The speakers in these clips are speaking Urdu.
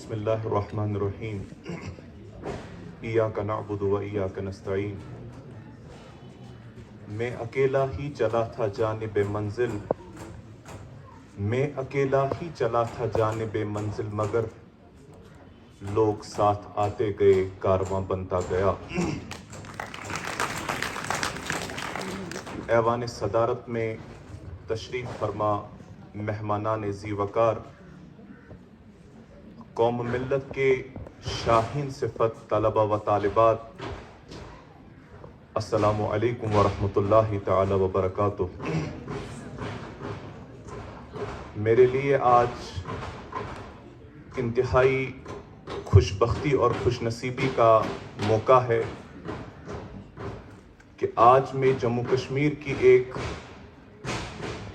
بسم اللہ الرحمن الرحیم ایاک نعبد و ایاک نستعین میں اکیلا ہی چلا تھا جانب منزل میں اکیلا ہی چلا تھا جانب منزل مگر لوگ ساتھ آتے گئے کارواں بنتا گیا۔ ایوان صدارت میں تشریف فرما مہمانان ذی وقار، قوم ملت کے شاہین صفت طلبہ و طالبات، السلام علیکم ورحمۃ اللہ تعالی وبرکاتہ۔ میرے لیے آج انتہائی خوش بختی اور خوش نصیبی کا موقع ہے کہ آج میں جموں کشمیر کی ایک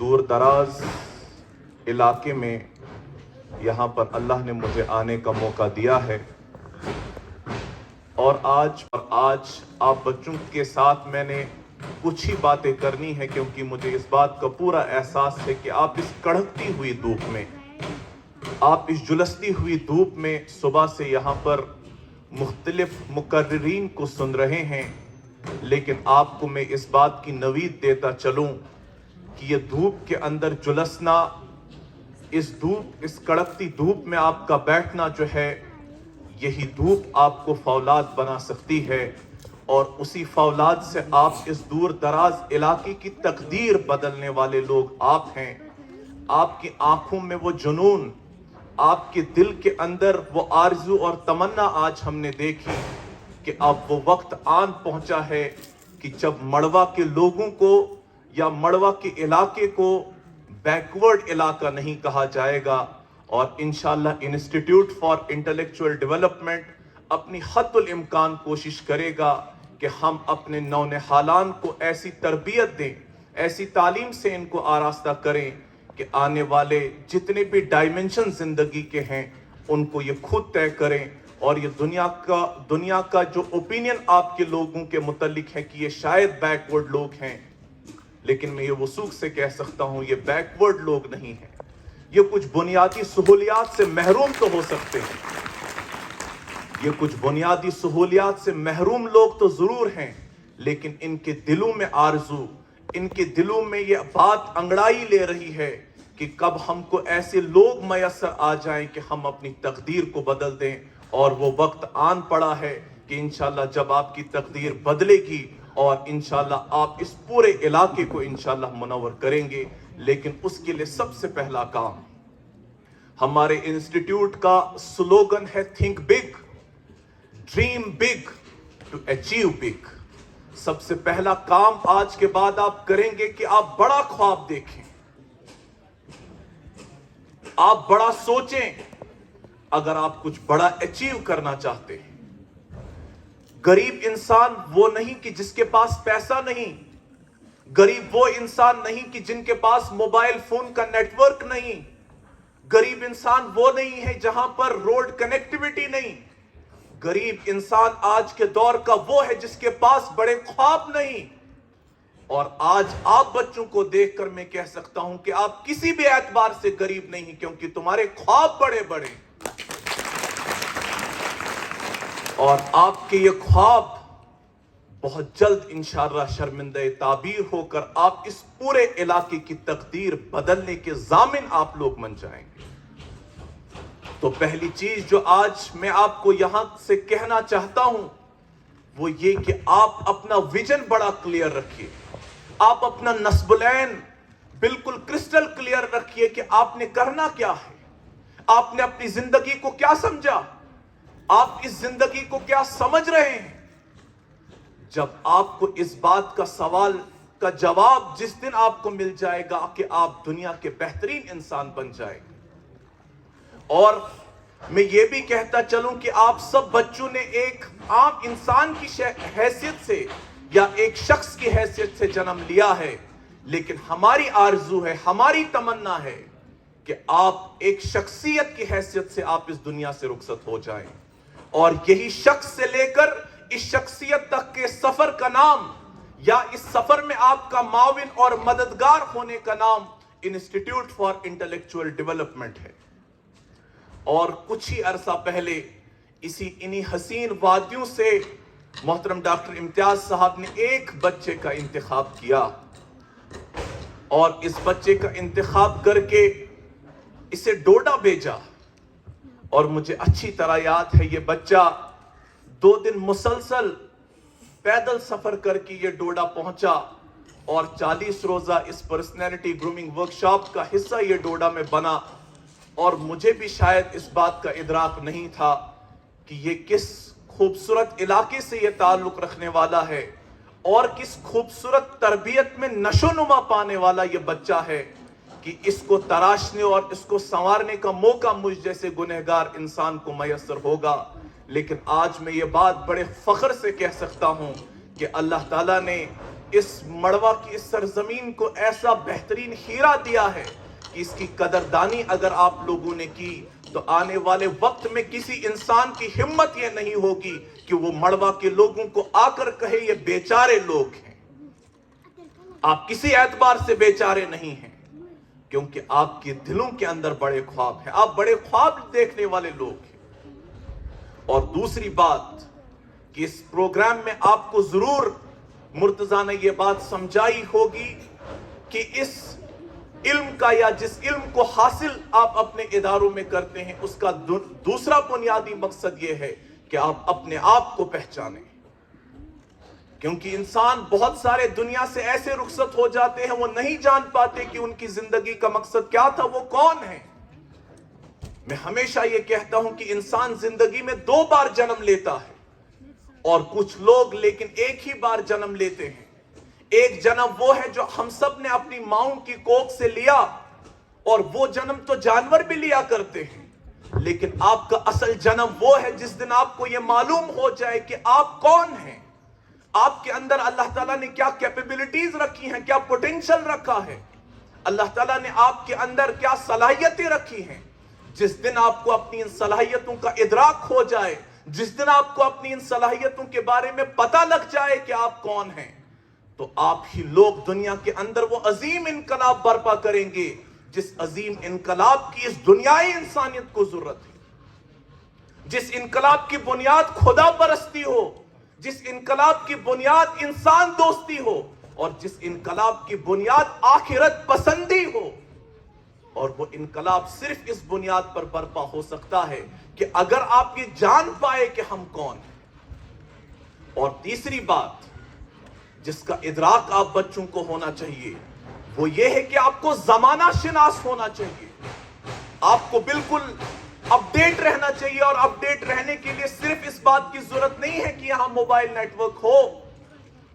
دور دراز علاقے میں یہاں پر اللہ نے مجھے آنے کا موقع دیا ہے، اور آج آپ بچوں کے ساتھ میں نے کچھ ہی باتیں کرنی ہے، کیونکہ مجھے اس بات کا پورا احساس ہے کہ آپ اس کڑکتی ہوئی دھوپ میں، آپ اس جلستی ہوئی دھوپ میں صبح سے یہاں پر مختلف مقررین کو سن رہے ہیں، لیکن آپ کو میں اس بات کی نوید دیتا چلوں کہ یہ دھوپ کے اندر جلسنا، اس کڑکتی دھوپ میں آپ کا بیٹھنا جو ہے، یہی دھوپ آپ کو فولاد بنا سکتی ہے، اور اسی فولاد سے آپ اس دور دراز علاقے کی تقدیر بدلنے والے لوگ آپ ہیں۔ آپ کی آنکھوں میں وہ جنون، آپ کے دل کے اندر وہ آرزو اور تمنا آج ہم نے دیکھی کہ اب وہ وقت آن پہنچا ہے کہ جب مڑوا کے لوگوں کو یا مڑوا کے علاقے کو بیکورڈ علاقہ نہیں کہا جائے گا، اور انشاءاللہ انسٹیٹیوٹ فار انٹلیکچول ڈیولپمنٹ اپنی حد الامکان کوشش کرے گا کہ ہم اپنے نونہالان کو ایسی تربیت دیں، ایسی تعلیم سے ان کو آراستہ کریں کہ آنے والے جتنے بھی ڈائمنشن زندگی کے ہیں ان کو یہ خود طے کریں، اور یہ دنیا کا جو اوپینین آپ کے لوگوں کے متعلق ہے کہ یہ شاید بیکورڈ لوگ ہیں، لیکن میں یہ وثوق سے کہہ سکتا ہوں یہ بیکورڈ لوگ نہیں ہیں، یہ کچھ بنیادی سہولیات سے محروم تو ہو سکتے ہیں، یہ کچھ بنیادی سہولیات سے محروم لوگ تو ضرور ہیں، لیکن ان کے دلوں میں آرزو، ان کے دلوں میں یہ بات انگڑائی لے رہی ہے کہ کب ہم کو ایسے لوگ میسر آ جائیں کہ ہم اپنی تقدیر کو بدل دیں، اور وہ وقت آن پڑا ہے کہ انشاءاللہ جب آپ کی تقدیر بدلے گی اور انشاءاللہ آپ اس پورے علاقے کو انشاءاللہ منور کریں گے، لیکن اس کے لیے سب سے پہلا کام، ہمارے انسٹیٹیوٹ کا سلوگن ہے think big, dream big to achieve big. سب سے پہلا کام آج کے بعد آپ کریں گے کہ آپ بڑا خواب دیکھیں، آپ بڑا سوچیں۔ اگر آپ کچھ بڑا اچیو کرنا چاہتے ہیں، غریب انسان وہ نہیں کہ جس کے پاس پیسہ نہیں، غریب وہ انسان نہیں کہ جن کے پاس موبائل فون کا نیٹ ورک نہیں، غریب انسان وہ نہیں ہے جہاں پر روڈ کنیکٹیویٹی نہیں، غریب انسان آج کے دور کا وہ ہے جس کے پاس بڑے خواب نہیں۔ اور آج آپ بچوں کو دیکھ کر میں کہہ سکتا ہوں کہ آپ کسی بھی اعتبار سے غریب نہیں، کیونکہ تمہارے خواب بڑے بڑے، اور آپ کے یہ خواب بہت جلد انشاءاللہ شرمندہ تعبیر ہو کر آپ اس پورے علاقے کی تقدیر بدلنے کے ضامن آپ لوگ بن جائیں گے۔ تو پہلی چیز جو آج میں آپ کو یہاں سے کہنا چاہتا ہوں وہ یہ کہ آپ اپنا ویژن بڑا کلیئر رکھیے، آپ اپنا نصب العین بالکل کرسٹل کلیئر رکھیے کہ آپ نے کرنا کیا ہے، آپ نے اپنی زندگی کو کیا سمجھا، آپ اس زندگی کو کیا سمجھ رہے ہیں۔ جب آپ کو اس بات کا سوال کا جواب جس دن آپ کو مل جائے گا کہ آپ دنیا کے بہترین انسان بن جائیں گے۔ اور میں یہ بھی کہتا چلوں کہ آپ سب بچوں نے ایک عام انسان کی حیثیت سے یا ایک شخص کی حیثیت سے جنم لیا ہے، لیکن ہماری آرزو ہے، ہماری تمنا ہے کہ آپ ایک شخصیت کی حیثیت سے آپ اس دنیا سے رخصت ہو جائیں، اور یہی شخص سے لے کر اس شخصیت تک کے سفر کا نام، یا اس سفر میں آپ کا معاون اور مددگار ہونے کا نام انسٹیٹیوٹ فار انٹلیکچول ڈیولپمنٹ ہے۔ اور کچھ ہی عرصہ پہلے انہی حسین وادیوں سے محترم ڈاکٹر امتیاز صاحب نے ایک بچے کا انتخاب کیا اور اس بچے کا انتخاب کر کے اسے ڈوڈا بھیجا. اور مجھے اچھی طرح یاد ہے یہ بچہ 2 دن مسلسل پیدل سفر کر کے یہ ڈوڈا پہنچا اور 40 روزہ اس پرسنالٹی گرومنگ ورکشاپ کا حصہ یہ ڈوڈا میں بنا. اور مجھے بھی شاید اس بات کا ادراک نہیں تھا کہ یہ کس خوبصورت علاقے سے یہ تعلق رکھنے والا ہے اور کس خوبصورت تربیت میں نشو نما پانے والا یہ بچہ ہے کہ اس کو تراشنے اور اس کو سنوارنے کا موقع مجھ جیسے گنہگار انسان کو میسر ہوگا. لیکن آج میں یہ بات بڑے فخر سے کہہ سکتا ہوں کہ اللہ تعالیٰ نے اس مڑوا کی اس سرزمین کو ایسا بہترین ہیرا دیا ہے کہ اس کی قدردانی اگر آپ لوگوں نے کی تو آنے والے وقت میں کسی انسان کی ہمت یہ نہیں ہوگی کہ وہ مڑوا کے لوگوں کو آ کر کہے یہ بیچارے لوگ ہیں. آپ کسی اعتبار سے بیچارے نہیں ہیں کیونکہ آپ کے دلوں کے اندر بڑے خواب ہیں. آپ بڑے خواب دیکھنے والے لوگ ہیں. اور دوسری بات کہ اس پروگرام میں آپ کو ضرور مرتضیٰ نے یہ بات سمجھائی ہوگی کہ اس علم کا یا جس علم کو حاصل آپ اپنے اداروں میں کرتے ہیں اس کا دوسرا بنیادی مقصد یہ ہے کہ آپ اپنے آپ کو پہچانیں. کیونکہ انسان بہت سارے دنیا سے ایسے رخصت ہو جاتے ہیں وہ نہیں جان پاتے کہ ان کی زندگی کا مقصد کیا تھا, وہ کون ہے. میں ہمیشہ یہ کہتا ہوں کہ انسان زندگی میں 2 بار جنم لیتا ہے اور کچھ لوگ لیکن ایک ہی بار جنم لیتے ہیں. ایک جنم وہ ہے جو ہم سب نے اپنی ماؤں کی کوکھ سے لیا اور وہ جنم تو جانور بھی لیا کرتے ہیں. لیکن آپ کا اصل جنم وہ ہے جس دن آپ کو یہ معلوم ہو جائے کہ آپ کون ہیں, آپ کے اندر اللہ تعالیٰ نے کیا کیپیبلٹیز رکھی ہیں, کیا پوٹینشل رکھا ہے, اللہ تعالیٰ نے آپ کے اندر کیا صلاحیتیں رکھی ہیں. جس دن آپ کو اپنی ان صلاحیتوں کا ادراک ہو جائے, جس دن آپ کو اپنی ان صلاحیتوں کے بارے میں پتہ لگ جائے کہ آپ کون ہیں, تو آپ ہی لوگ دنیا کے اندر وہ عظیم انقلاب برپا کریں گے جس عظیم انقلاب کی اس دنیائی انسانیت کو ضرورت ہے. جس انقلاب کی بنیاد خدا پرستی ہو, جس انقلاب کی بنیاد انسان دوستی ہو اور جس انقلاب کی بنیاد آخرت پسندی ہو. اور وہ انقلاب صرف اس بنیاد پر برپا ہو سکتا ہے کہ اگر آپ یہ جان پائے کہ ہم کون ہیں. اور تیسری بات جس کا ادراک آپ بچوں کو ہونا چاہیے وہ یہ ہے کہ آپ کو زمانہ شناس ہونا چاہیے. آپ کو بالکل اپڈیٹ رہنا چاہیے اور اپڈیٹ رہنے کے لیے صرف اس بات کی ضرورت نہیں ہے کہ یہاں موبائل نیٹ ورک ہو.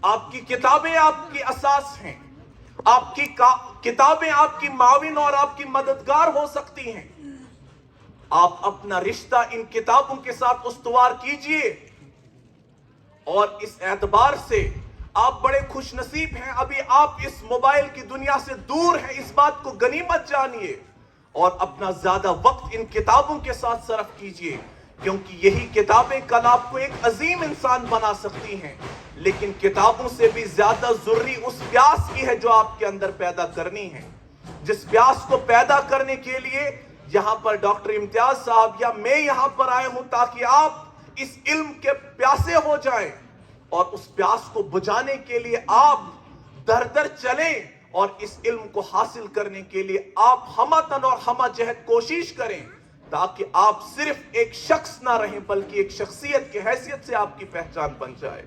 آپ کی کتابیں آپ کی اساس ہیں, آپ کی کتابیں آپ کی معاون اور آپ کی مددگار ہو سکتی ہیں. آپ اپنا رشتہ ان کتابوں کے ساتھ استوار کیجئے اور اس اعتبار سے آپ بڑے خوش نصیب ہیں. ابھی آپ اس موبائل کی دنیا سے دور ہیں, اس بات کو غنیمت جانیے اور اپنا زیادہ وقت ان کتابوں کے ساتھ صرف کیجئے کیونکہ یہی کتابیں کل آپ کو ایک عظیم انسان بنا سکتی ہیں. لیکن کتابوں سے بھی زیادہ ضروری اس پیاس کی ہے جو آپ کے اندر پیدا کرنی ہے. جس پیاس کو پیدا کرنے کے لیے یہاں پر ڈاکٹر امتیاز صاحب یا میں یہاں پر آئے ہوں تاکہ آپ اس علم کے پیاسے ہو جائیں اور اس پیاس کو بجھانے کے لیے آپ در در چلیں اور اس علم کو حاصل کرنے کے لیے آپ ہمہ تن اور ہمہ جہد کوشش کریں تاکہ آپ صرف ایک شخص نہ رہیں بلکہ ایک شخصیت کی حیثیت سے آپ کی پہچان بن جائے.